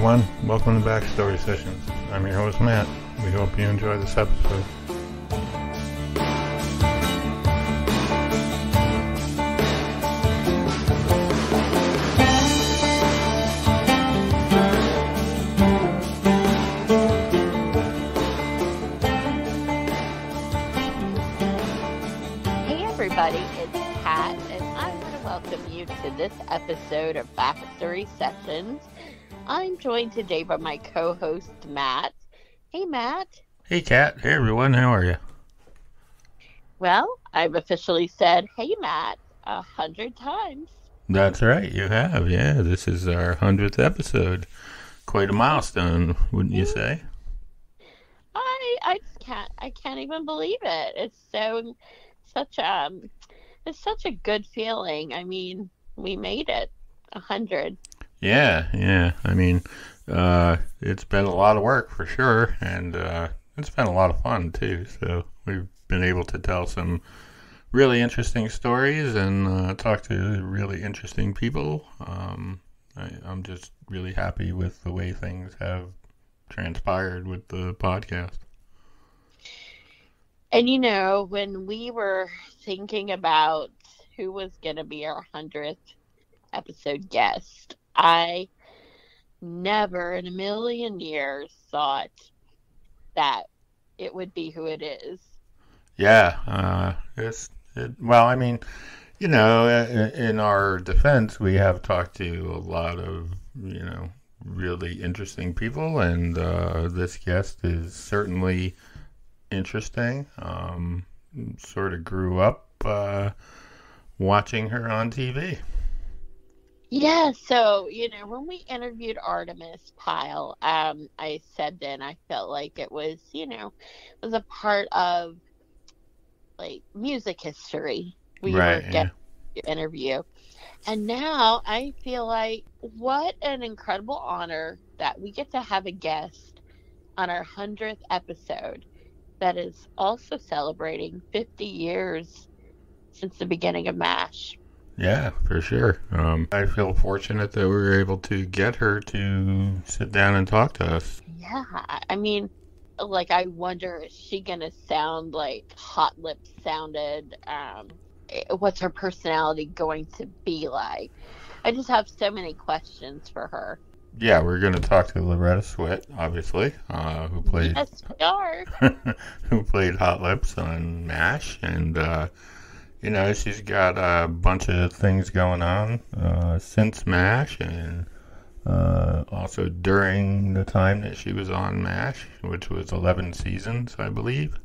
everyone. Welcome to Backstory Sessions. I'm your host, Matt. We hope you enjoy this episode. Hey everybody, it's Kat, and I want to welcome you to this episode of Backstory Sessions. I'm joined today by my co-host, Matt. Hey, Matt. Hey, Kat. Hey, everyone. How are you? Well, I've officially said, hey, Matt, 100 times. That's right. You have. Yeah, this is our 100th episode. Quite a milestone, wouldn't you say? I just can't even believe it. It's such a good feeling. I mean, we made it 100. Yeah. I mean, it's been a lot of work for sure, and it's been a lot of fun too. So we've been able to tell some really interesting stories and talk to really interesting people. I'm just really happy with the way things have transpired with the podcast. And you know, when we were thinking about who was going to be our 100th episode guest, I never in a million years thought that it would be who it is. Yeah, well, I mean, you know, in our defense, we have talked to a lot of, you know, really interesting people, and this guest is certainly interesting. Sort of grew up watching her on TV. Yeah, so, you know, when we interviewed Artemis Pyle, I said then I felt like it was, you know, was a part of, like, music history we were getting to interview. And now I feel like what an incredible honor that we get to have a guest on our 100th episode that is also celebrating 50 years since the beginning of MASH. Yeah, for sure. I feel fortunate that we were able to get her to sit down and talk to us. Yeah, I mean, like, I wonder, is she going to sound like Hot Lips sounded? What's her personality going to be like? I just have so many questions for her. Yeah, we're going to talk to Loretta Swit, obviously, who played Yes, we are. who played Hot Lips on MASH, and you know, she's got a bunch of things going on since MASH, and also during the time that she was on MASH, which was 11 seasons, I believe.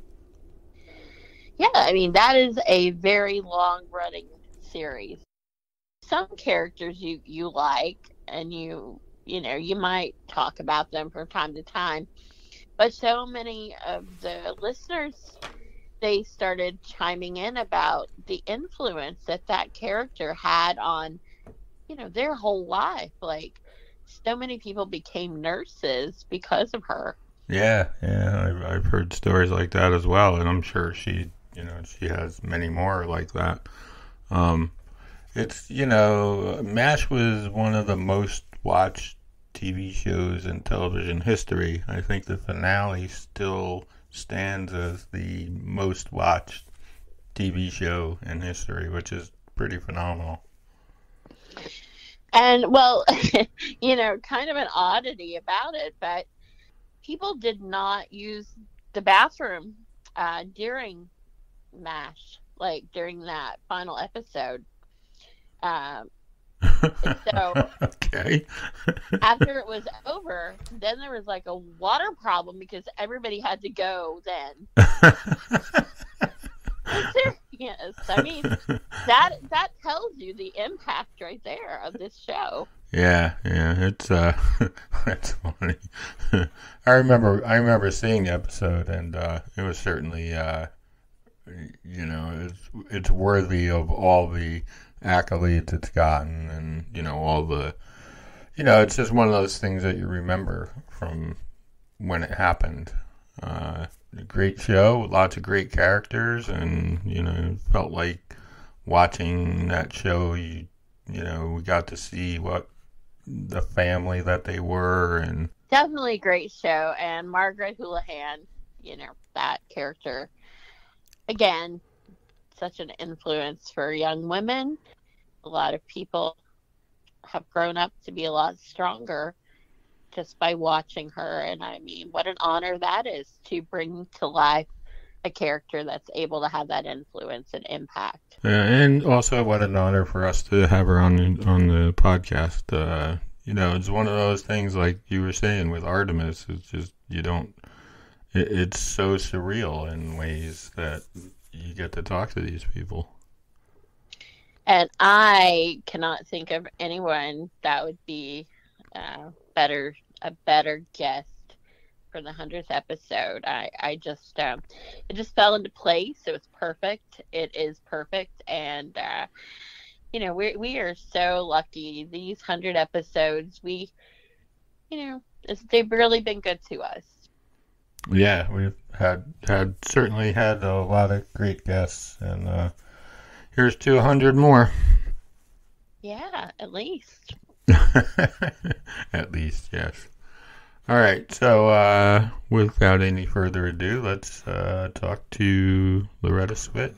Yeah, I mean, that is a very long-running series. Some characters you like, and you know, you might talk about them from time to time, but so many of the listeners, they started chiming in about the influence that character had on, you know, their whole life. Like, so many people became nurses because of her. Yeah, I've heard stories like that as well, and I'm sure she has many more like that. It's, you know, MASH was one of the most watched TV shows in television history. I think the finale still stands as the most watched TV show in history, which is pretty phenomenal. And, well, you know, kind of an oddity about it, but people did not use the bathroom during MASH, like during that final episode. So okay. after it was over, then there was like a water problem because everybody had to go then. Serious. I mean, that tells you the impact right there of this show. Yeah, it's that's funny. I remember seeing the episode, and it was certainly you know, it's worthy of all the accolades it's gotten, and you know, all the, you know, it's just one of those things that you remember from when it happened. A great show, lots of great characters, and you know, felt like watching that show. You know, we got to see what the family that they were. And Definitely a great show. And Margaret Houlihan, that character, again, such an influence for young women. A lot of people have grown up to be a lot stronger just by watching her. And I mean, what an honor that is to bring to life a character that's able to have that influence and impact. and also, what an honor for us to have her on the podcast. It's one of those things, like you were saying with Artemis. It's just it's so surreal in ways that you get to talk to these people. And I cannot think of anyone that would be a better guest for the 100th episode. I just it just fell into place. It was perfect. It is perfect, and we are so lucky. These 100 episodes, they've really been good to us. Yeah, we've certainly had a lot of great guests, and here's to 100 more. Yeah, at least. At least, yes. All right, so without any further ado, let's talk to Loretta Swit.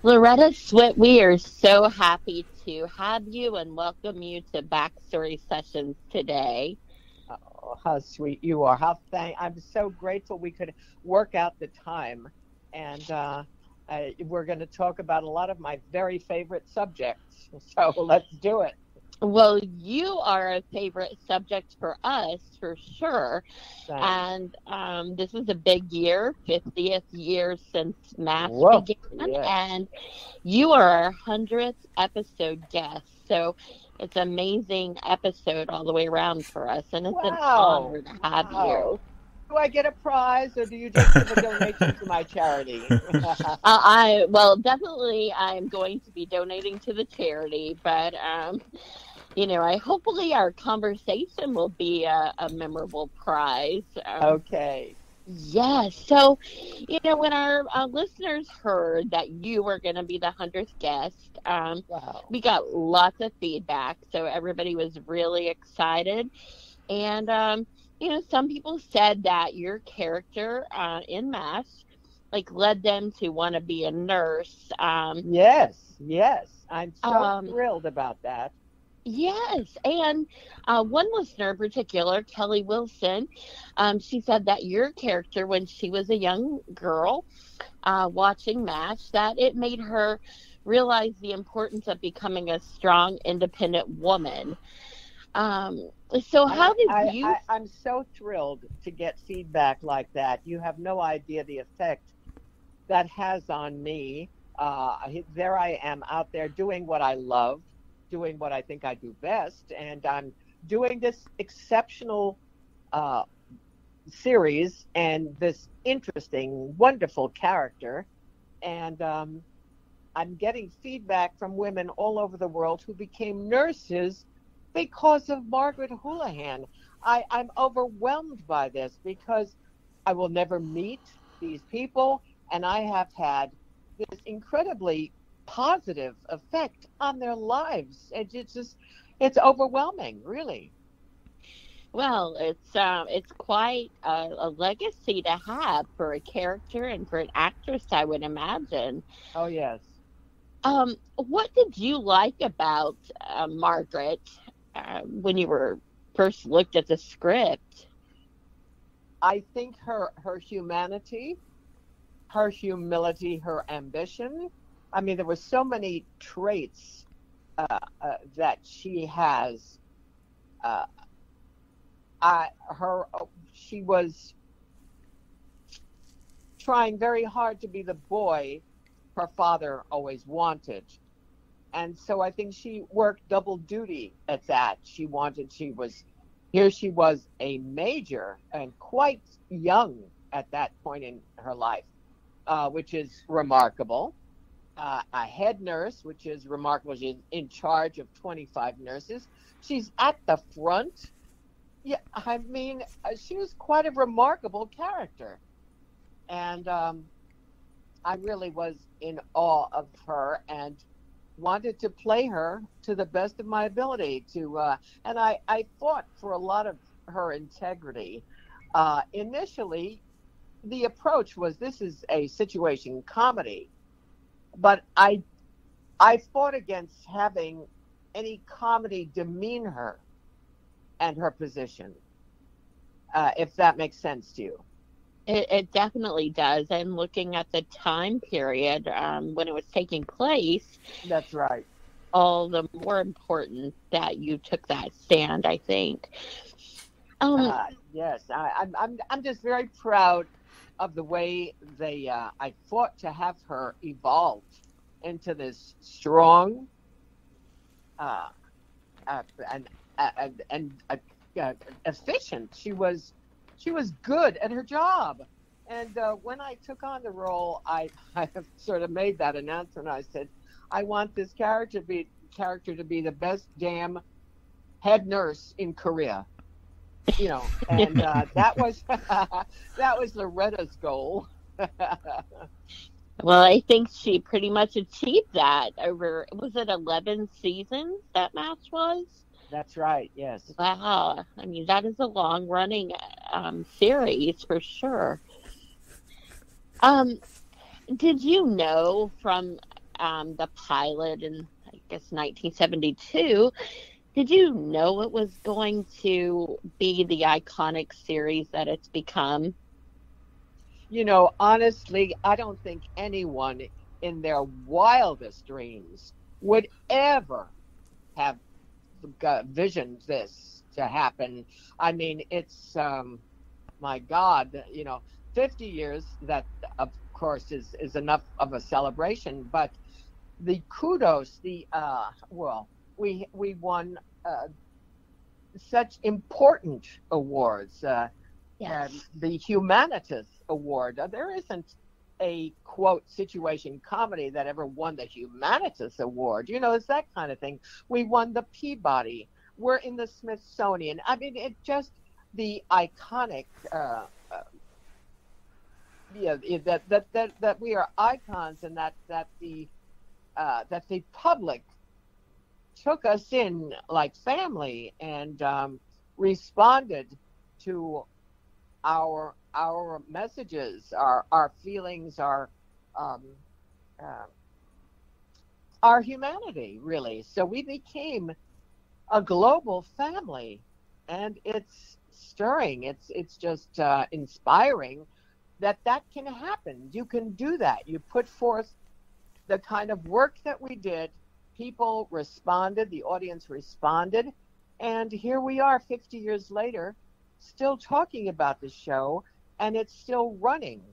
Loretta Swit, we are so happy to have you and welcome you to Backstory Sessions today. Oh, how sweet you are. I'm so grateful we could work out the time. And we're going to talk about a lot of my very favorite subjects. So let's do it. Well, you are a favorite subject for us, for sure. Thanks. And this is a big year, 50th year since MASH began. Yes. And you are our 100th episode guest. So it's an amazing episode all the way around for us. And it's an honor to have you. Do I get a prize, or do you just give a donation to my charity? Definitely I'm going to be donating to the charity, but hopefully our conversation will be a memorable prize. Okay. Yes. So, when our listeners heard that you were going to be the 100th guest, Wow. We got lots of feedback. So everybody was really excited. And, some people said that your character in MASH, led them to want to be a nurse. Yes. I'm so thrilled about that. Yes. And one listener in particular, Kelly Wilson, she said that your character, when she was a young girl watching MASH, that it made her realize the importance of becoming a strong, independent woman. So how did you... I'm so thrilled to get feedback like that. You have no idea the effect that has on me. There I am out there doing what I love, doing what I think I do best, and I'm doing this exceptional series and this interesting, wonderful character. And I'm getting feedback from women all over the world who became nurses because of Margaret Houlihan. I'm overwhelmed by this because I will never meet these people, and I have had this incredibly positive effect on their lives. It's overwhelming, really. Well, it's quite a legacy to have for a character and for an actress, I would imagine. Oh, yes. What did you like about Margaret when you were first looked at the script? I think her humanity, her humility, her ambition. I mean, there were so many traits that she has. She was trying very hard to be the boy her father always wanted. And so I think she worked double duty at that. She was a major and quite young at that point in her life, which is remarkable. A head nurse, which is remarkable. She's in charge of 25 nurses. She's at the front. Yeah, I mean, she was quite a remarkable character. And I really was in awe of her. And wanted to play her to the best of my ability and I fought for a lot of her integrity. Initially, the approach was, this is a situation comedy, but I fought against having any comedy demean her and her position, if that makes sense to you. It definitely does. And looking at the time period when it was taking place, That's right. all the more important that you took that stand, I think. Um, Yes, I'm just very proud of the way I fought to have her evolve into this strong uh, and efficient. She was good at her job. And when I took on the role, I have sort of made that announcement. I said, I want this character to be the best damn head nurse in Korea. And that was that was Loretta's goal. well, I think she pretty much achieved that over, was it 11 seasons that match was? That's right. Yes. Wow. I mean, that is a long running series for sure. Um, did you know from the pilot in, I guess, 1972, did you know it was going to be the iconic series that it's become? Honestly, I don't think anyone in their wildest dreams would ever have visioned this to happen. I mean, it's my God, 50 years, that of course is enough of a celebration, but the kudos, we won such important awards. Yes. The Humanitas Award. There isn't a quote situation comedy that ever won the Humanitas Award. It's that kind of thing. We won the Peabody. We're in the Smithsonian. I mean, it just the iconic. That we are icons, and that the public took us in like family and responded to our messages, our feelings, our humanity, really. So we became a global family, and it's stirring. It's just inspiring that can happen. You can do that. You put forth the kind of work that we did. People responded. The audience responded. And here we are 50 years later, still talking about the show, and it's still running.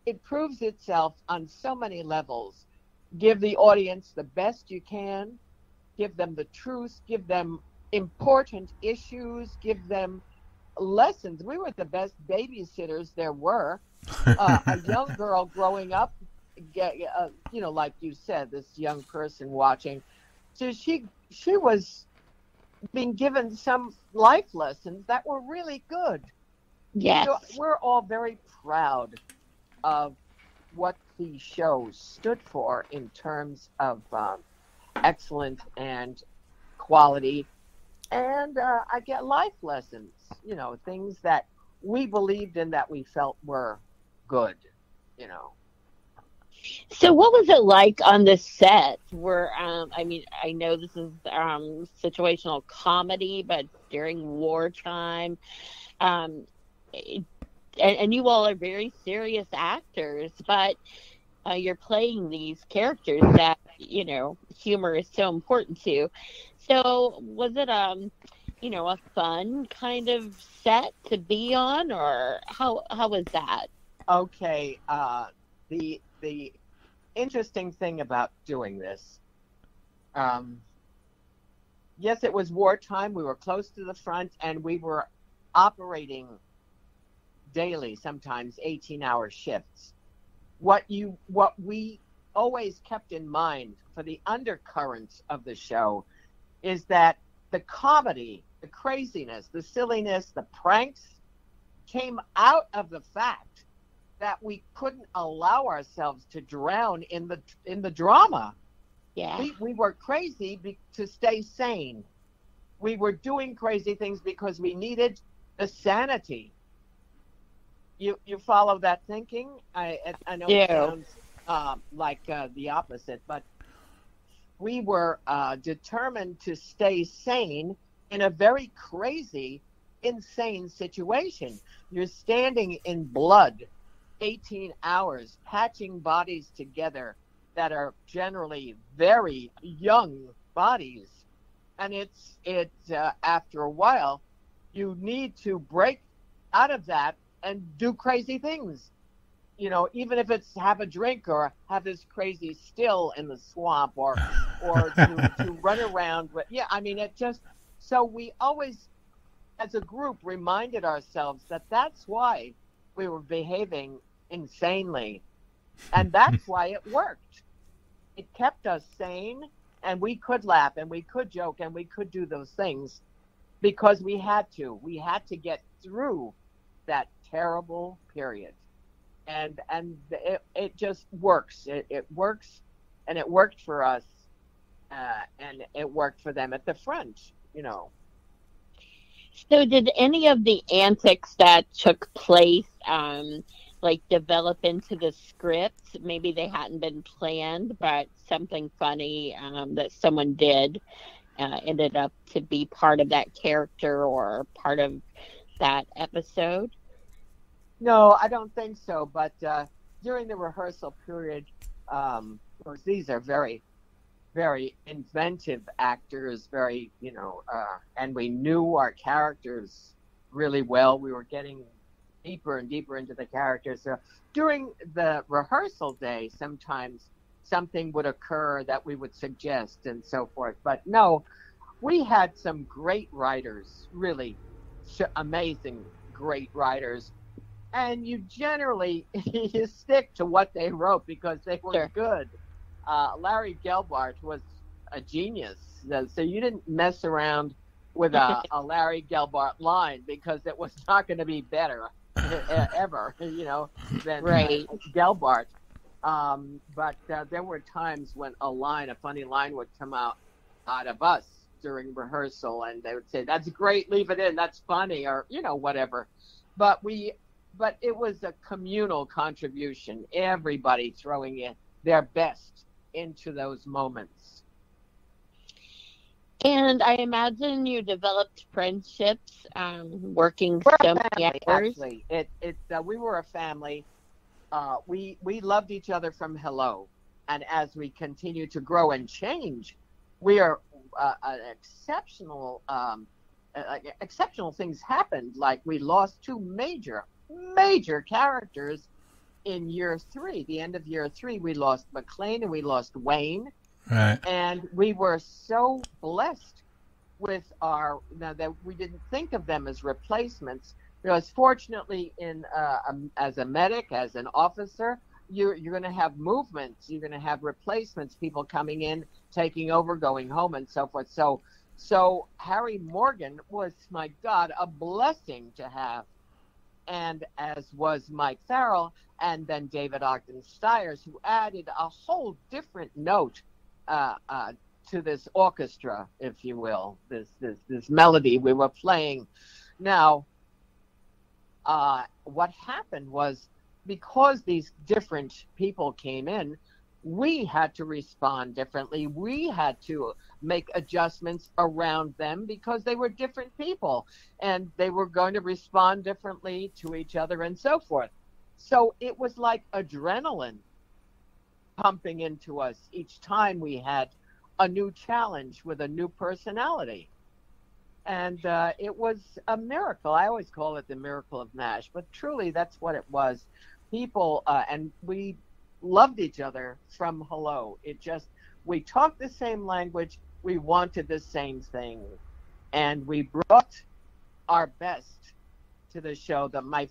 It proves itself on so many levels. Give the audience the best you can. Give them the truth. Give them important issues. Give them lessons. We were the best babysitters there were. A young girl growing up, like you said, this young person watching. So she was being given some life lessons that were really good. Yes. So we're all very proud of what the show stood for in terms of excellence and quality. And I get life lessons, things that we believed in, that we felt were good. So what was it like on the set? Where I mean, I know this is situational comedy, but during wartime, and you all are very serious actors, but you're playing these characters that humor is so important to. So was it a fun kind of set to be on, or how was that? Okay, the interesting thing about doing this, yes, it was wartime. We were close to the front, and we were operating daily, sometimes 18-hour shifts. What we always kept in mind for the undercurrents of the show is that the comedy, the craziness, the silliness, the pranks came out of the fact that we couldn't allow ourselves to drown in the drama. Yeah. We were crazy to stay sane. We were doing crazy things because we needed the sanity. You follow that thinking? I know it sounds like the opposite, but we were determined to stay sane in a very crazy, insane situation. You're standing in blood 18 hours, patching bodies together that are generally very young bodies. And it's after a while, you need to break out of that and do crazy things. You know, even if it's have a drink or have this crazy still in the swamp or to run around with, I mean, it just, so we always, as a group, reminded ourselves that that's why we were behaving insanely. And that's why it worked. It kept us sane, and we could laugh and we could joke and we could do those things because we had to. We had to get through that terrible period. And it just works. It works, and it worked for us, and it worked for them at the front, you know. So did any of the antics that took place like develop into the script? Maybe they hadn't been planned, but something funny that someone did ended up to be part of that character or part of that episode? No, I don't think so. But during the rehearsal period, course, these are very, very inventive actors, very, and we knew our characters really well. We were getting deeper and deeper into the characters. So during the rehearsal day, sometimes something would occur that we would suggest and so forth. But no, we had some great writers, really amazing, great writers. And you generally you stick to what they wrote because they were good. Larry Gelbart was a genius, so you didn't mess around with a Larry Gelbart line because it was not going to be better ever, than Gelbart. But there were times when a funny line would come out of us during rehearsal, and they would say, "That's great, leave it in, that's funny," or whatever. But it was a communal contribution, everybody throwing in their best into those moments. And I imagine you developed friendships working so many hours. Actually, we were a family. We loved each other from hello, and as we continue to grow and change, we are an exceptional things happened. Like we lost two major characters in year 3. The end of year 3, we lost McLean and we lost Wayne. Right. And we were so blessed with that we didn't think of them as replacements. Because fortunately, as a medic, as an officer, you're going to have movements. You're going to have replacements, people coming in, taking over, going home, and so forth. So Harry Morgan was, my God, a blessing to have. And as was Mike Farrell, and then David Ogden Stiers, who added a whole different note to this orchestra, if you will, this melody we were playing. Now, what happened was, because these different people came in, we had to respond differently. We had to make adjustments around them because they were different people and they were going to respond differently to each other and so forth. So it was like adrenaline pumping into us each time we had a new challenge with a new personality. And it was a miracle. I always call it the miracle of MASH, but truly that's what it was. People, and we loved each other from hello. We talked the same language, we wanted the same thing, and we brought our best to the show. My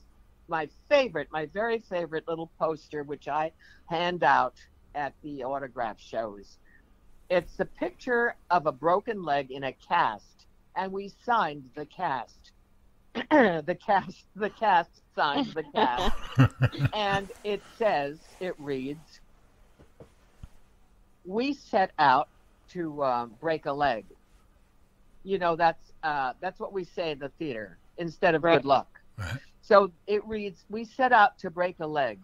very favorite little poster, which I hand out at the autograph shows, it's the picture of a broken leg in a cast, and we signed the cast. the cast signs the cast, and it reads, we set out to break a leg. You know, that's what we say in the theater instead of Right. good luck. Right. So it reads, we set out to break a leg.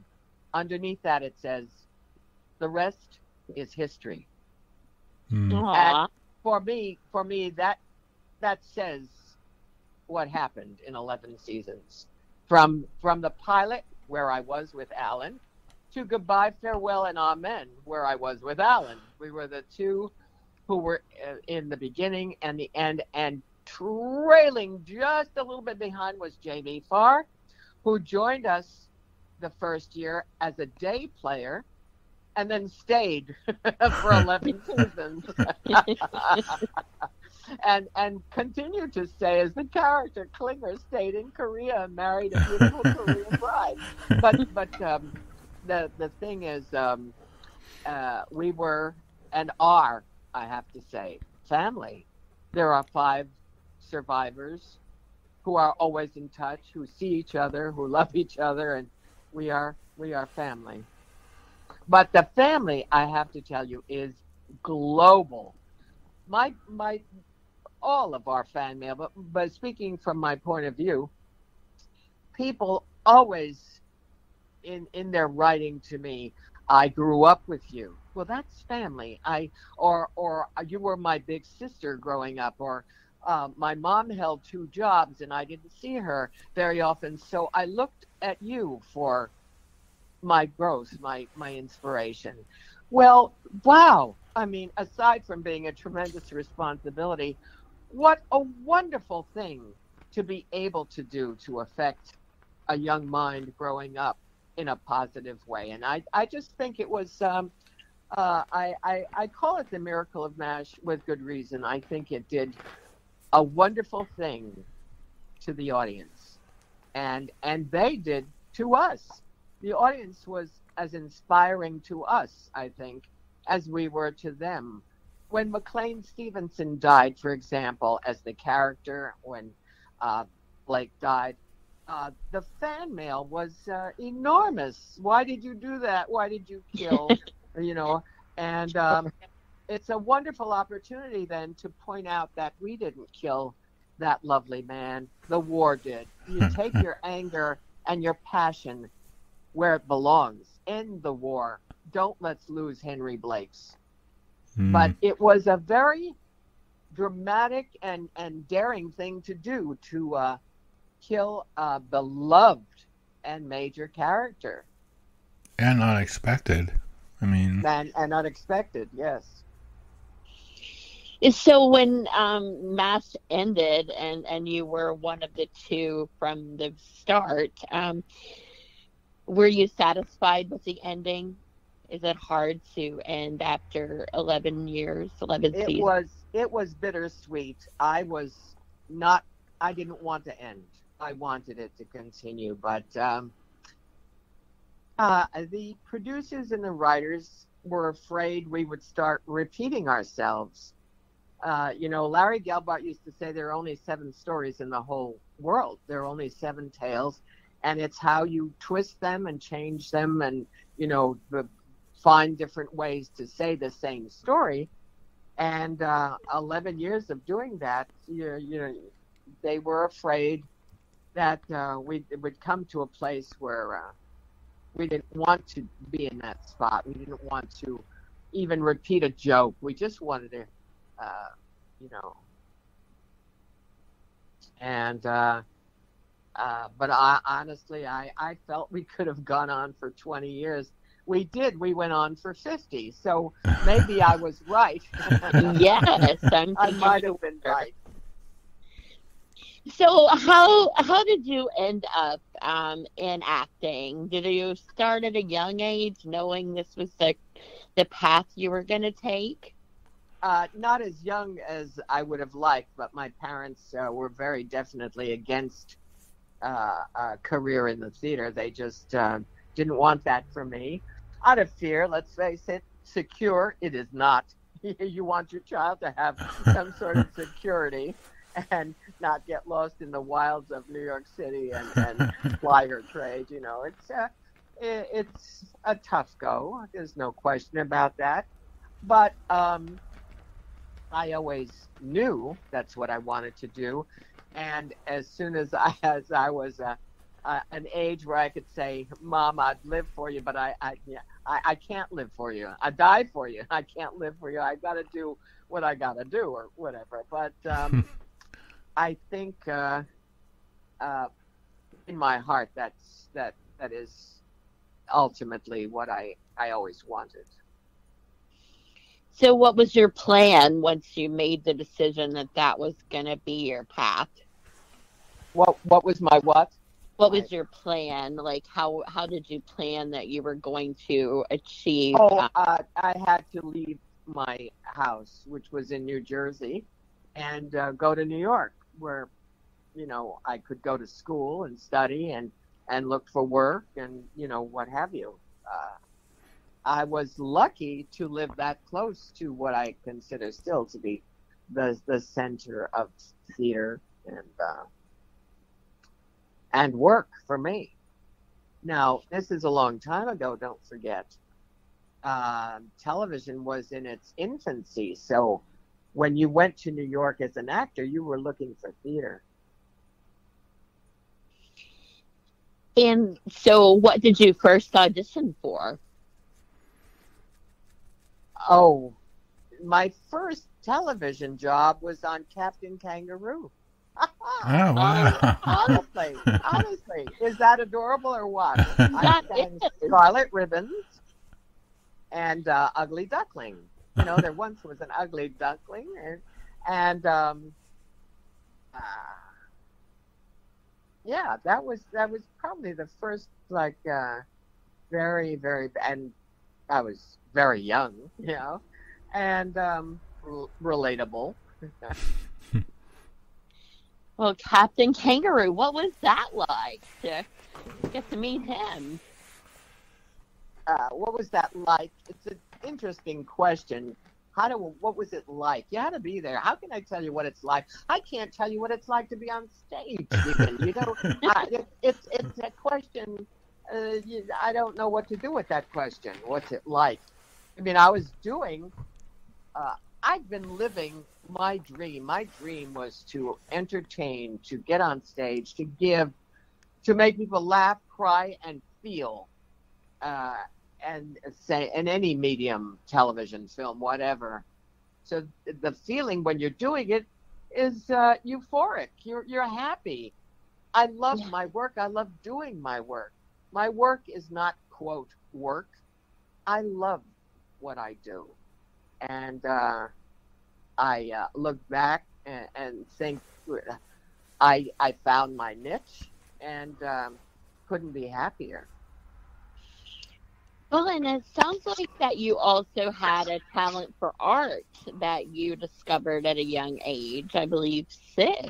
Underneath that it says, the rest is history. Aw. For me, that says what happened in 11 seasons. From the pilot, where I was with Alan, to Goodbye, Farewell, and Amen, where I was with Alan. We were the two who were in the beginning and the end, and trailing just a little bit behind was Jamie Farr, who joined us the first year as a day player and then stayed for 11 seasons. and continued to stay as the character. Klinger stayed in Korea and married a beautiful Korean bride. But the thing is, we were and are, I have to say, family. There are 5 survivors who are always in touch, who see each other, who love each other, and we are family. But the family, I have to tell you, is global. My all of our fan mail, but speaking from my point of view, people always in their writing to me, I grew up with you. Well, that's family. Or you were my big sister growing up, or my mom held 2 jobs and I didn't see her very often, so I looked at you for my growth, my inspiration. Well, wow. I mean, aside from being a tremendous responsibility, what a wonderful thing to be able to do to affect a young mind growing up in a positive way. And I just think it was, I call it the miracle of MASH with good reason. I think it did a wonderful thing to the audience. And they did to us. The audience was as inspiring to us, I think, as we were to them. When McLean Stevenson died, for example, as the character, when Blake died, the fan mail was enormous. Why did you do that? Why did you kill? You know, and it's a wonderful opportunity then to point out that we didn't kill that lovely man. The war did. You take your anger and your passion where it belongs, in the war. Don't let's lose Henry Blake's. But it was a very dramatic and daring thing to do, to kill a beloved and major character. And unexpected. I mean... And unexpected, yes. So when MASH ended and you were one of the 2 from the start, were you satisfied with the ending? Is it hard to end after 11 years, 11 seasons? It was bittersweet. I didn't want to end. I wanted it to continue, but the producers and the writers were afraid we would start repeating ourselves. You know, Larry Gelbart used to say there are only 7 stories in the whole world. There are only 7 tales, and it's how you twist them and change them and, you know, find different ways to say the same story. And 11 years of doing that, you know, they were afraid that it would come to a place where we didn't want to be in that spot. We didn't want to even repeat a joke. We just wanted to, you know. And but honestly, I felt we could have gone on for 20 years. We did. We went on for 50. So maybe I was right. Yes, I might have been right. So how did you end up in acting? Did you start at a young age knowing this was the path you were going to take? Not as young as I would have liked, but my parents were very definitely against a career in the theater. They just didn't want that for me. Out of fear, let's face it, secure, it is not. You want your child to have some sort of security. and not get lost in the wilds of New York City and flyer trade. It's a tough go. There's no question about that. But I always knew that's what I wanted to do, and as soon as I was an age where I could say, "Mom, I'd live for you, but I can't live for you. I die for you. I can't live for you. I got to do what I got to do, or whatever." But I think in my heart, that is ultimately what I always wanted. So, what was your plan once you made the decision that that was going to be your path? What was my what? What was your plan? Like, how did you plan that you were going to achieve? I had to leave my house, which was in New Jersey, and go to New York, where I could go to school and study and look for work and what have you. I was lucky to live that close to what I consider still to be the center of theater and work for me. Now, this is a long time ago, don't forget. Television was in its infancy, so when you went to New York as an actor, you were looking for theater. And so, what did you first audition for? Oh, my first television job was on Captain Kangaroo. Oh, wow. Honestly, is that adorable or what? I sang Scarlet Ribbons and Ugly Duckling. There once was an Ugly Duckling, and yeah, that was probably the first very, very, and I was very young, and relatable. Well, Captain Kangaroo, what was that like to get to meet him? What was that like? It's an interesting question. What was it like? You had to be there. How can I tell you what it's like? I can't tell you what it's like to be on stage. It's a question. I don't know what to do with that question. What's it like? I mean, I've been living my dream. My dream was to entertain, to get on stage, to give, to make people laugh, cry, and feel. And say in any medium, television, film, whatever. So the feeling when you're doing it is euphoric. You're happy. I love my work. I love doing my work. My work is not, quote, work. I love what I do. And I look back and think I found my niche and couldn't be happier. Well, and it sounds like that you also had a talent for art that you discovered at a young age, I believe 6.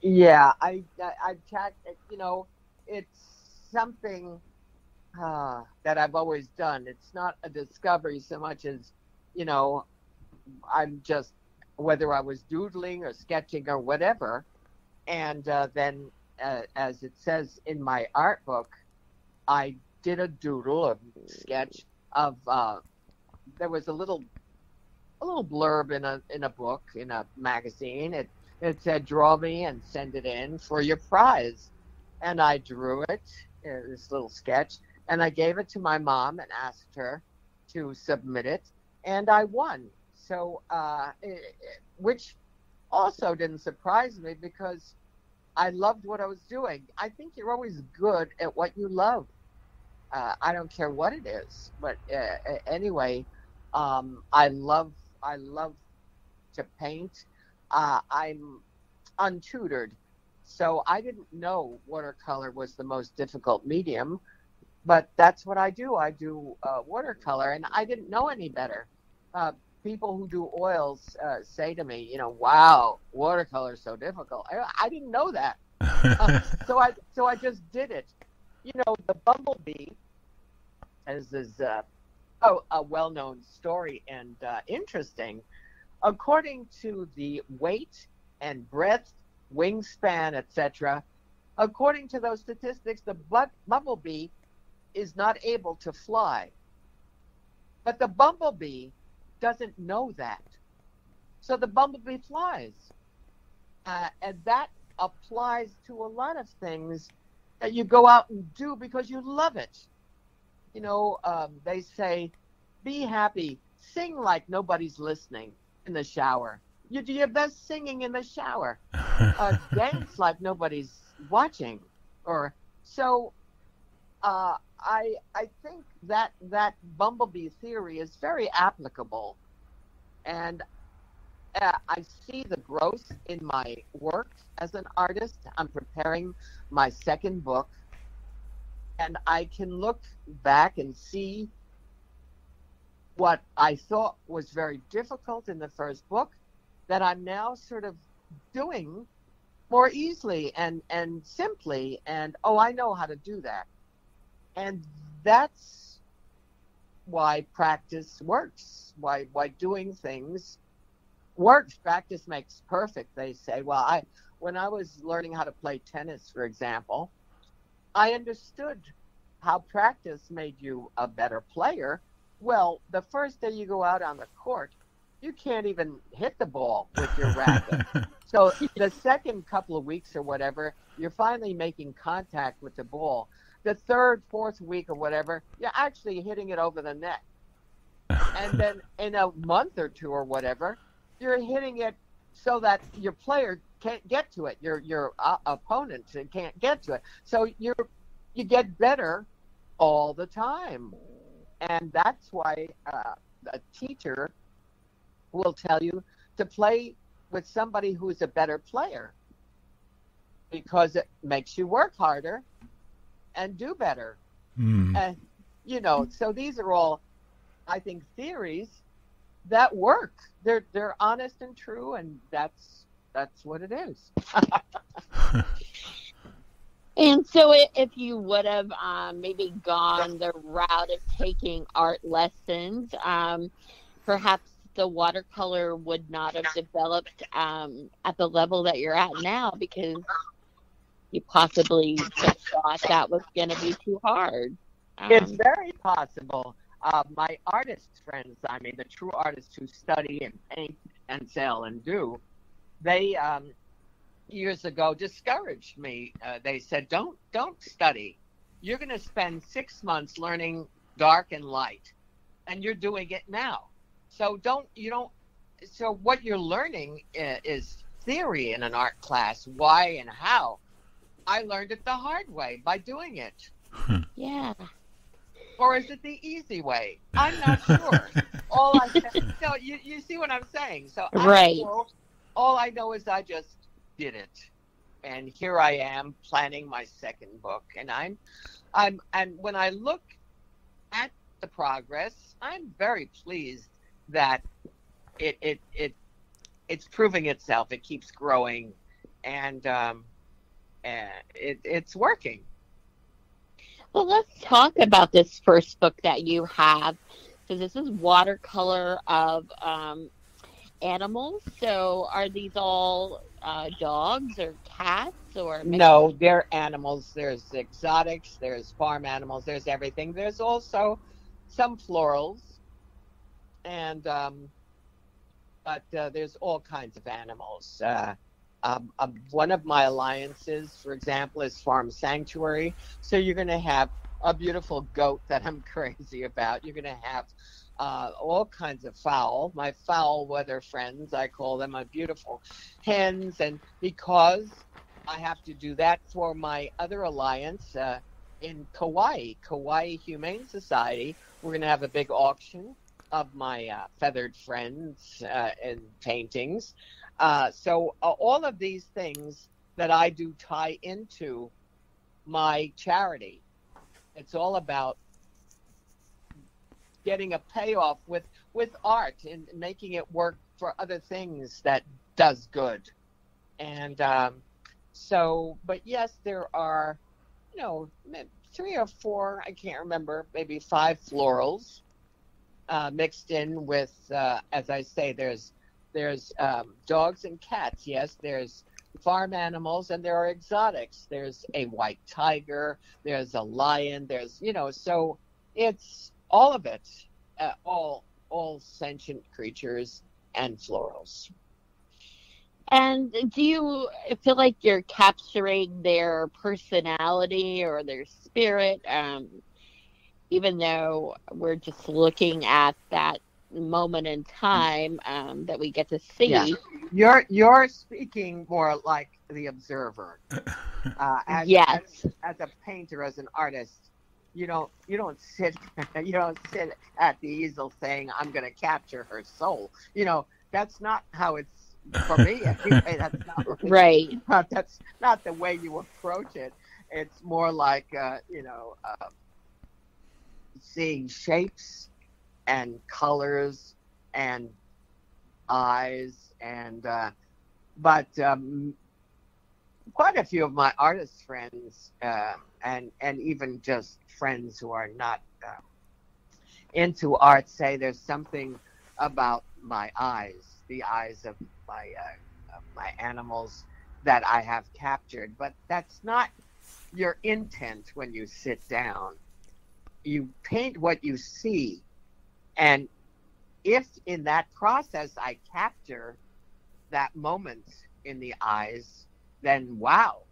Yeah, I it's something that I've always done. It's not a discovery so much as, I'm just, whether I was doodling or sketching or whatever, and then as it says in my art book, I did a doodle, a sketch of there was a little blurb in a book, in a magazine. It said, draw me and send it in for your prize. And I drew it, this little sketch, and I gave it to my mom and asked her to submit it, and I won. So which also didn't surprise me, because I loved what I was doing. I think you're always good at what you love. I don't care what it is, but anyway, I love to paint. I'm untutored, so I didn't know watercolor was the most difficult medium, but that's what I do. I do watercolor, and I didn't know any better. People who do oils say to me, wow, watercolor is so difficult. I didn't know that, so I just did it. The bumblebee is a well-known story and interesting. According to the weight and breadth, wingspan, etc. According to those statistics, the bumblebee is not able to fly. But the bumblebee doesn't know that. So the bumblebee flies. And that applies to a lot of things that you go out and do because you love it. You know, they say, be happy, sing like nobody's listening in the shower. You do your best singing in the shower. Dance like nobody's watching. Or so. I think that bumblebee theory is very applicable, and I see the growth in my work as an artist. I'm preparing my second book, and I can look back and see what I thought was very difficult in the first book that I'm now sort of doing more easily and simply, and I know how to do that. And that's why practice works, why doing things works. Practice makes perfect, they say. Well, when I was learning how to play tennis, for example, I understood how practice made you a better player. Well, the first day you go out on the court, you can't even hit the ball with your racket. So the second couple of weeks or whatever, you're finally making contact with the ball. The third, fourth week or whatever, you're actually hitting it over the net. And then in a month or two or whatever, you're hitting it so that your player can't get to it. Your opponent can't get to it. So you get better all the time. And that's why a teacher will tell you to play with somebody who's a better player, because it makes you work harder and do better. And so these are all, I think, theories that work. They're honest and true, and that's what it is. And so if you would have maybe gone the route of taking art lessons, perhaps the watercolor would not have developed at the level that you're at now, because you possibly just thought that was going to be too hard. It's very possible. My artist friends, the true artists who study and paint and sell and do, they years ago discouraged me. They said, don't study. You're going to spend 6 months learning dark and light, and you're doing it now. So so what you're learning is theory in an art class, why and how. I learned it the hard way by doing it. Yeah. Or is it the easy way? I'm not sure. You see what I'm saying? So right. All I know is I just did it, and here I am planning my second book. And and when I look at the progress, I'm very pleased that it's proving itself. It keeps growing, and it's working. Well, let's talk about this first book that you have. So this is watercolor of animals. So are these all dogs or cats or? No, they're animals. There's exotics. There's farm animals. There's everything. There's also some florals, and but there's all kinds of animals. One of my alliances, for example, is Farm Sanctuary. So you're going to have a beautiful goat that I'm crazy about. You're going to have all kinds of fowl. My foul weather friends, I call them, my beautiful hens. And because I have to do that for my other alliance in Kauai Humane Society, we're going to have a big auction of my feathered friends and paintings. So all of these things that I do tie into my charity. It's all about getting a payoff with art and making it work for other things that does good. And but yes, there are, 3 or 4, I can't remember, maybe 5 florals mixed in with, as I say, there's there's dogs and cats. Yes, there's farm animals, and there are exotics. There's a white tiger. There's a lion. There's, so it's all of it, all sentient creatures and florals. And do you feel like you're capturing their personality or their spirit, even though we're just looking at that moment in time that we get to see? Yeah. You're speaking more like the observer. Yes. As a painter, as an artist, you don't sit at the easel saying, I'm going to capture her soul. That's not how it's. For me, anyway, that's not right. That's not the way you approach it. It's more like, seeing shapes and colors and eyes, and but quite a few of my artist friends and even just friends who are not into art say there's something about my eyes, the eyes of my animals that I have captured. But that's not your intent when you sit down. You paint what you see, and if in that process I capture that moment in the eyes, then wow,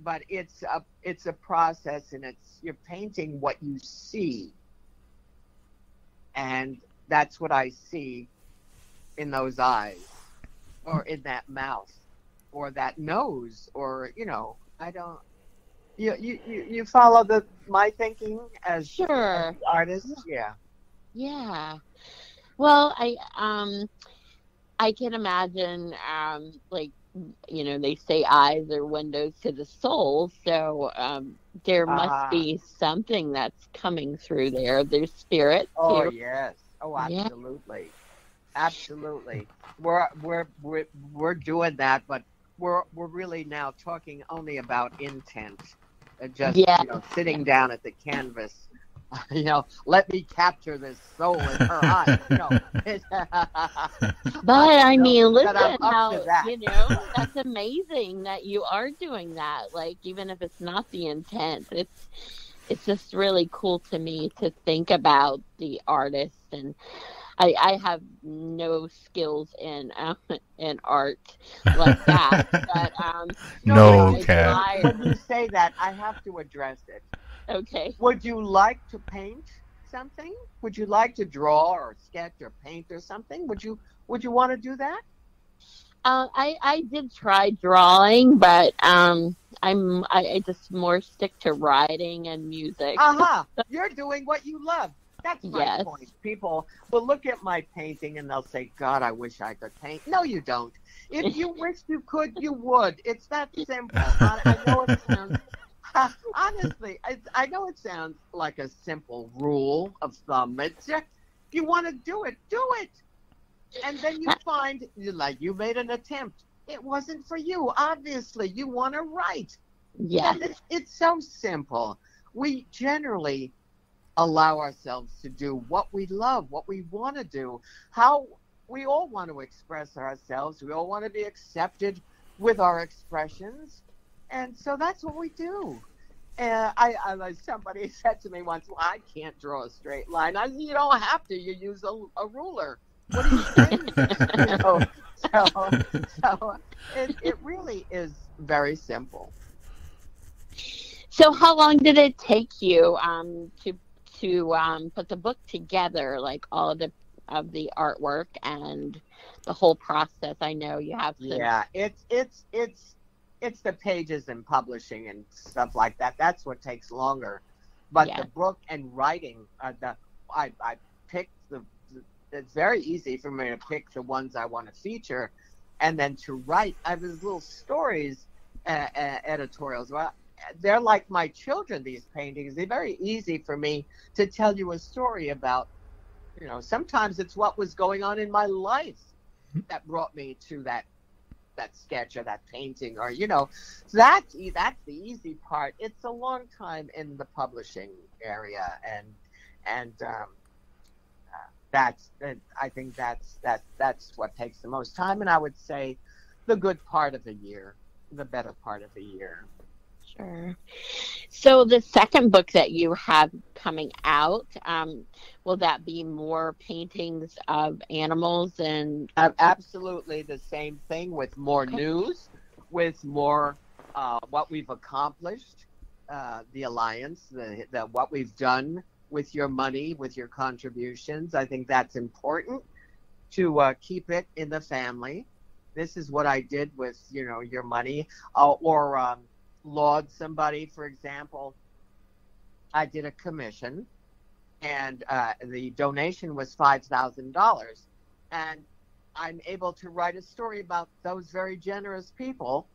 but it's a process, and you're painting what you see, and that's what I see in those eyes, or in that mouth, or that nose, or I don't. You follow my thinking as sure as artist, yeah. Yeah. Well, I can imagine they say eyes are windows to the soul, so there must be something that's coming through there. There's spirit. Oh too. yes. Oh, absolutely. Yeah. Absolutely. We're doing that, but we're really now talking only about intent. Just sitting down at the canvas. Let me capture this soul in her eyes. But I mean, listen, how that's amazing that you are doing that. Like, even if it's not the intent, it's just really cool to me to think about the artist. And I have no skills in art like that. But no, Kat. When you say that, I have to address it. Okay. Would you like to paint something? Would you like to draw or sketch or paint or something? Would you want to do that? I did try drawing, but I just more stick to writing and music. You're doing what you love. That's my point. People will look at my painting and they'll say, God, I wish I could paint. No, you don't. If you wished you could, you would. It's that simple. I know it sounds, honestly, I know it sounds like a simple rule of thumb. It's just, if you want to do it, do it. And then you find, you made an attempt. It wasn't for you. Obviously, you want to write. Yeah. It's so simple. We generally allow ourselves to do what we love, what we want to do, how we all want to express ourselves. We all want to be accepted with our expressions. And so that's what we do. Somebody said to me once, well, I can't draw a straight line. I said, you don't have to. You use a ruler. What do you think? So it really is very simple. So how long did it take you to put the book together, like all of the artwork and the whole process? I know you have to. Yeah, it's the pages and publishing and stuff like that. That's what takes longer. But the book and writing, I picked it's very easy for me to pick the ones I want to feature, and then to write. I have these little stories, editorials. Well, they're like my children, these paintings. They're very easy for me to tell you a story about. Sometimes it's what was going on in my life that brought me to that sketch or that painting, or so that's the easy part. It's a long time in the publishing area, and I think that's what takes the most time, and I would say the good part of the year, the better part of the year. Sure. So the second book that you have coming out, will that be more paintings of animals and? Absolutely the same thing, with more Okay. news, with more what we've accomplished, the alliance, the what we've done with your money, with your contributions. I think that's important to keep it in the family. This is what I did with your money, or laud somebody, for example. I did a commission, and the donation was $5,000, and I'm able to write a story about those very generous people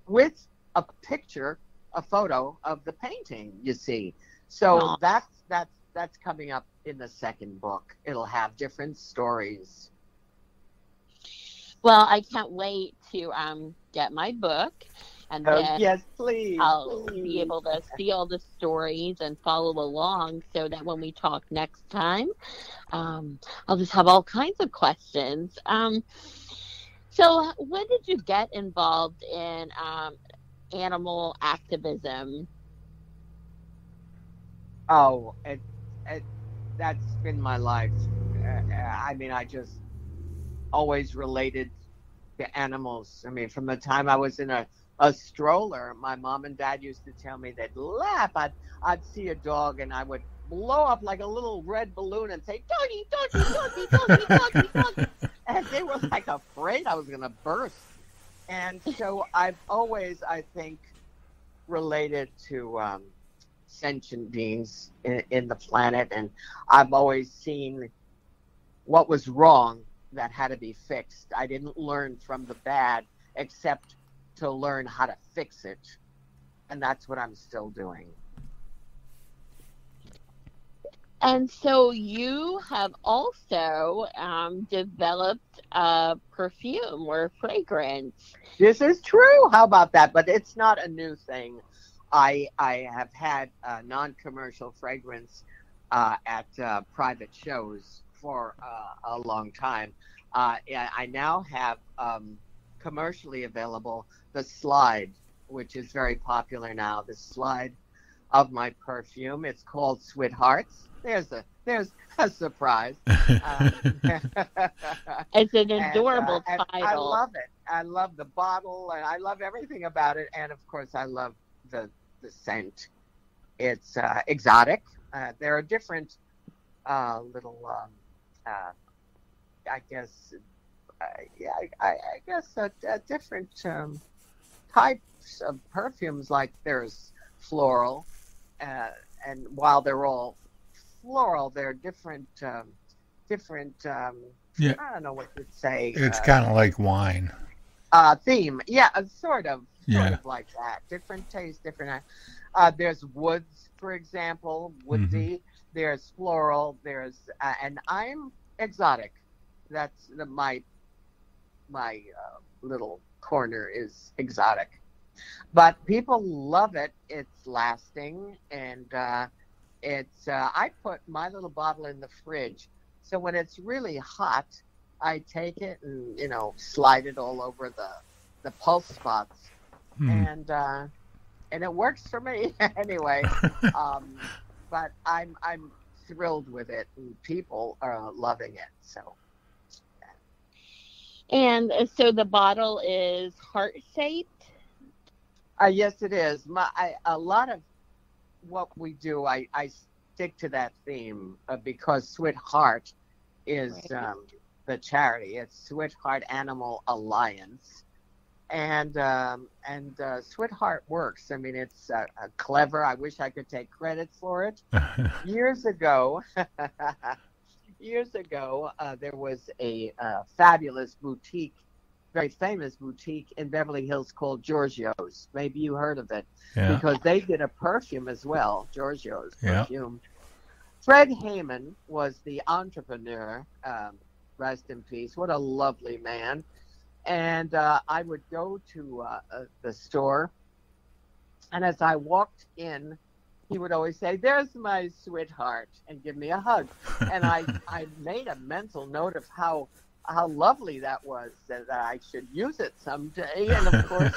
with a picture, a photo of the painting. You see, so Aw. that's coming up in the second book. It'll have different stories. Well, I can't wait to get my book, and Oh, then yes, please, I'll be please. able to see all the stories and follow along, so that when we talk next time, I'll just have all kinds of questions. So when did you get involved in animal activism? Oh, it that's been my life. I mean, I just always related to animals. I mean, from the time I was in a stroller, my mom and dad used to tell me they'd laugh. I'd see a dog and I would blow up like a little red balloon and say, "Doggy, doggy, doggy, doggy, doggy, doggy," and they were like afraid I was going to burst. And so I've always, I think, related to sentient beings in the planet, and I've always seen what was wrong that had to be fixed. I didn't learn from the bad except to learn how to fix it, and that's what I'm still doing. And so you have also developed a perfume or fragrance. This is true. How about that? But it's not a new thing. I have had non-commercial fragrance at private shows for a long time. I now have commercially available the slide, which is very popular now. The slide of my perfume. It's called Switheart. There's a surprise. It's an adorable And I title. love it. I love the bottle, and I love everything about it. And of course, I love the scent. It's exotic. There are different little, I guess, yeah, I guess different types of perfumes. Like there's floral, and while they're all floral, they're different. Yeah, I don't know what to say. it's kind of like wine. Theme, yeah, sort of Yeah. like that. Different taste, different. There's woods, for example, woodsy. There's floral. There's and I'm exotic. That's my little corner is exotic, but people love it. It's lasting, and it's. I put my little bottle in the fridge, so when it's really hot, I take it and slide it all over the pulse spots, and it works for me anyway. But I'm thrilled with it, and people are loving it. So. And so the bottle is heart shaped. Yes, it is. A lot of what we do, I stick to that theme because Switheart is Right. the charity. It's Switheart Animal Alliance, and Switheart works. I mean, it's clever. I wish I could take credit for it. Years ago, there was a fabulous boutique, very famous boutique in Beverly Hills called Giorgio's. Maybe you heard of it, Yeah. because they did a perfume as well, Giorgio's Yeah. perfume. Fred Heyman was the entrepreneur, rest in peace. What a lovely man. And I would go to the store, and as I walked in, he would always say, "There's my sweetheart," and give me a hug. And I made a mental note of how lovely that was, that I should use it someday. And of course,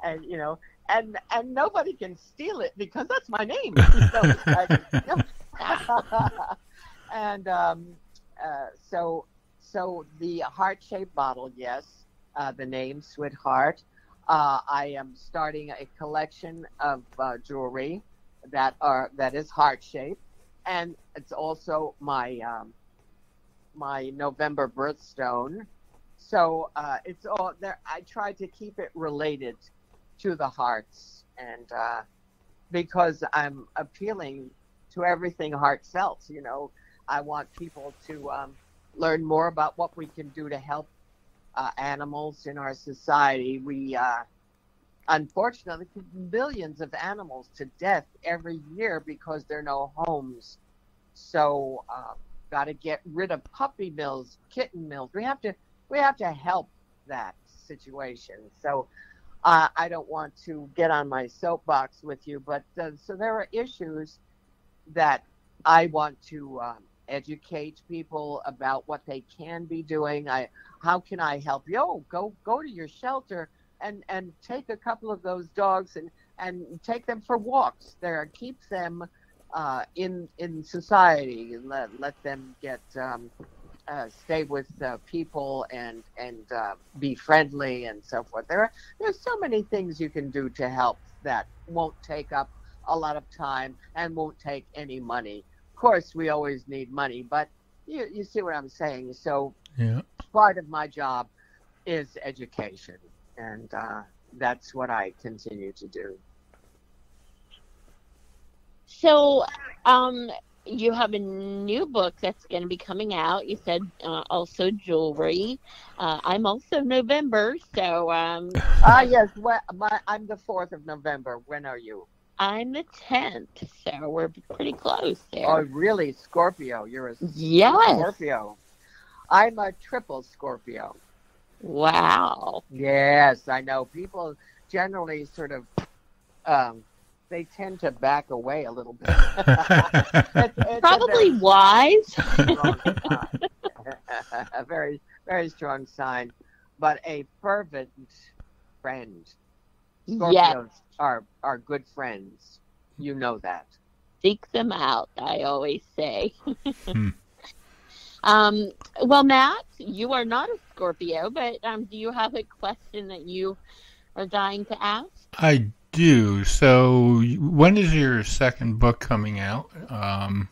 and you know, and nobody can steal it because that's my name. And so the heart-shaped bottle, yes, the name Switheart. I am starting a collection of jewelry that is heart-shaped, and it's also my my November birthstone. So it's all there. I try to keep it related to the hearts, and because I'm appealing to everything heartfelt. You know, I want people to learn more about what we can do to help animals in our society. We unfortunately put millions of animals to death every year because there are no homes. So got to get rid of puppy mills, kitten mills. We have to help that situation. So I don't want to get on my soapbox with you, but so there are issues that I want to educate people about what they can be doing. How can I help you? Oh, go to your shelter and take a couple of those dogs and take them for walks there. Keep them in society. Let them get stay with people and be friendly and so forth. There's so many things you can do to help that won't take up a lot of time and won't take any money. Of course, we always need money, but you see what I'm saying. So Yeah. part of my job is education, and that's what I continue to do. So, you have a new book that's going to be coming out. You said also jewelry. I'm also November, so Yes, I'm the 4th of November. When are you? I'm the 10th, so we're pretty close there. Oh, really? Scorpio. You're a Yes. Scorpio. I'm a triple Scorpio. Wow. Yes, I know. People generally sort of, they tend to back away a little bit. It's Probably wise. a very, very strong sign, but a fervent friend. Scorpios Yes. are good friends. You know that. Seek them out, I always say. Hmm. Well, Matt, you are not a Scorpio, but do you have a question that you are dying to ask? I do. So, when is your second book coming out?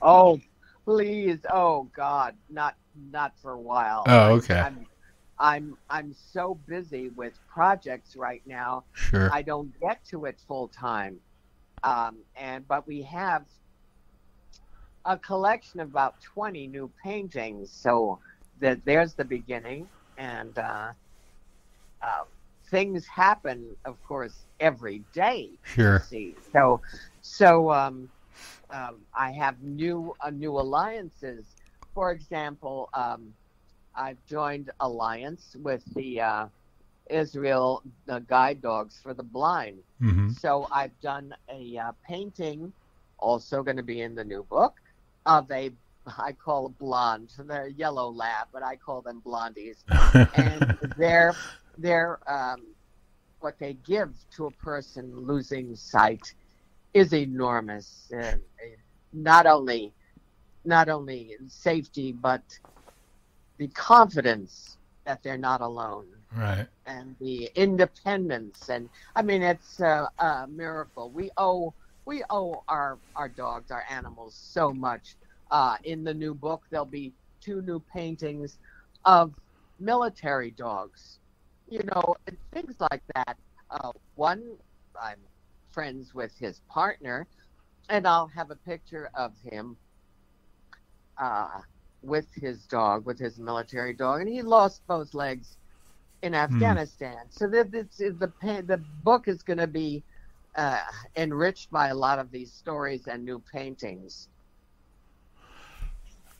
Oh, please. Oh God, not for a while. Oh, okay. I'm so busy with projects right now. Sure. I don't get to it full time. But we have a collection of about 20 new paintings. So there's the beginning, and things happen, of course, every day. Sure. See, I have new alliances. For example, I've joined alliance with the Israel guide dogs for the blind. Mm-hmm. So I've done a painting, also going to be in the new book, of I call a blonde. They're a yellow lab, but I call them blondies. And they're what they give to a person losing sight is enormous. Not only safety, but the confidence that they're not alone. Right. And the independence, and I mean, it's a miracle. We owe our dogs, our animals, so much. In the new book, there'll be 2 new paintings of military dogs, and things like that. One, I'm friends with his partner, and I'll have a picture of him with his dog, with his military dog, and he lost both legs in Afghanistan. So the book is going to be enriched by a lot of these stories and new paintings.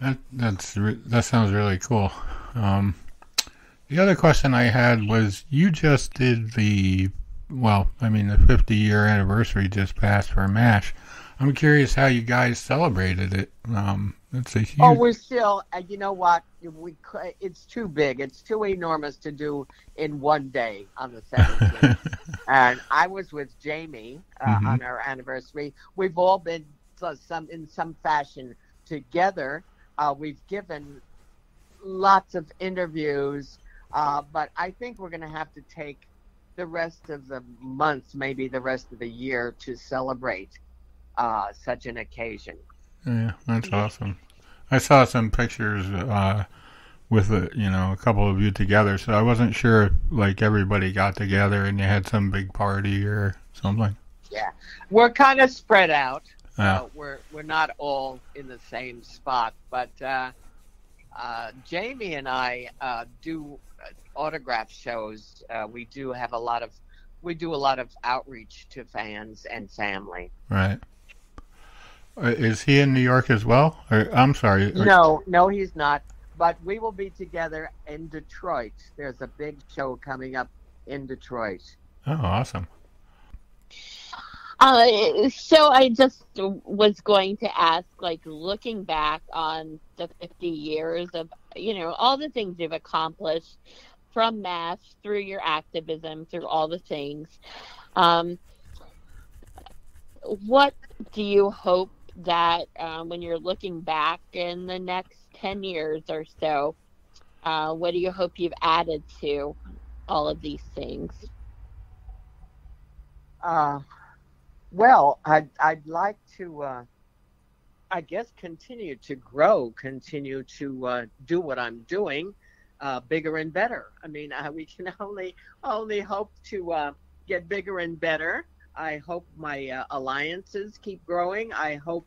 That sounds really cool. The other question I had was, you just did the well, I mean, the 50-year anniversary just passed for MASH. I'm curious how you guys celebrated it. It's a huge... Oh, we're still, you know what? It's too big. It's too enormous to do in one day on the 17th. And I was with Jamie on our anniversary. We've all been in some fashion together. We've given lots of interviews, but I think we're going to have to take the rest of the month, maybe the rest of the year, to celebrate such an occasion. Yeah, that's awesome. I saw some pictures with a couple of you together, so I wasn't sure if like everybody got together and you had some big party or something. Yeah, we're kind of spread out. Yeah. We're not all in the same spot, but Jamie and I do autograph shows. We do a lot of outreach to fans and family. Right. Is he in New York as well? I'm sorry. No, he's not. But we will be together in Detroit. There's a big show coming up in Detroit. Oh, awesome. So I just was going to ask, like, looking back on the 50 years of, all the things you've accomplished from MASH through your activism, through all the things, what do you hope that when you're looking back in the next 10 years or so, what do you hope you've added to all of these things? Well, I'd like to, I guess, continue to grow, continue to do what I'm doing, bigger and better. I mean, we can only hope to get bigger and better. I hope my alliances keep growing. I hope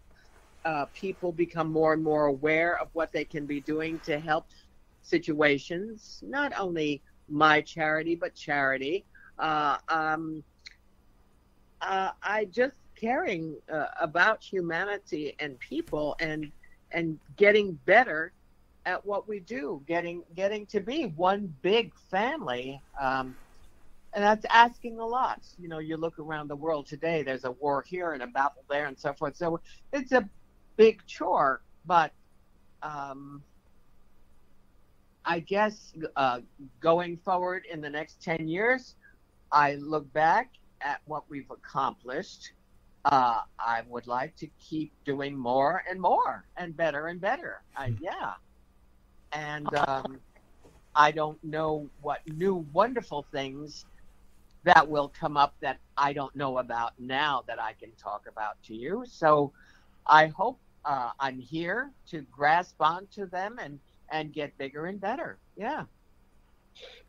people become more and more aware of what they can be doing to help situations, not only my charity, but charity. I just caring about humanity and people and getting better at what we do, getting to be one big family. And that's asking a lot. You look around the world today, there's a war here and a battle there and so forth. So it's a big chore, but I guess going forward in the next 10 years, I look back at what we've accomplished. I would like to keep doing more and more and better and better. Yeah. And I don't know what new wonderful things that will come up that I don't know about now that I can talk about to you. So I hope I'm here to grasp onto them and get bigger and better. Yeah.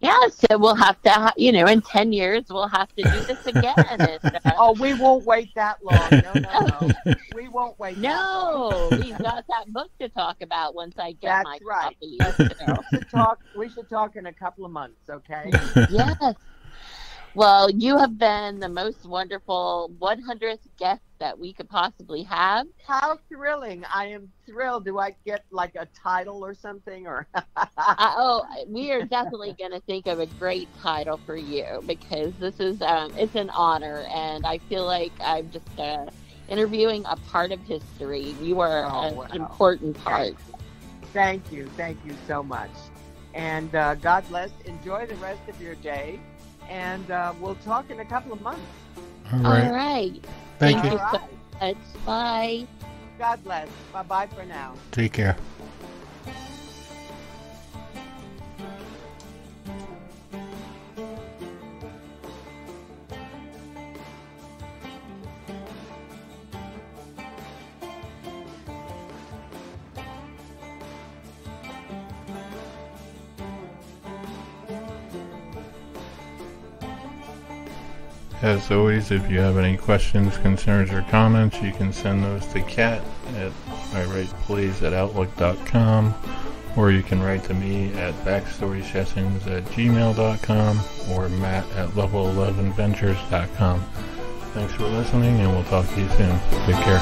Yeah, so we'll have to, in 10 years, we'll have to do this again. Oh, we won't wait that long. No. We won't wait that long. No, we've got that book to talk about once I get my copy. We should talk in a couple of months, okay? Yes. Well, you have been the most wonderful 100th guest that we could possibly have. How thrilling. I am thrilled. Do I get like a title or something? Or we are definitely going to think of a great title for you, because this is it's an honor, and I feel like I'm just interviewing a part of history. You are an important part. Thank you so much. And God bless. Enjoy the rest of your day. And we'll talk in a couple of months. All right. All right. Thank you so much. Bye. God bless. Bye-bye for now. Take care. As always, if you have any questions, concerns, or comments, you can send those to Kat at iwriteplays@outlook.com, or you can write to me at backstorysessions@gmail.com or matt@level11ventures.com. Thanks for listening, and we'll talk to you soon. Take care.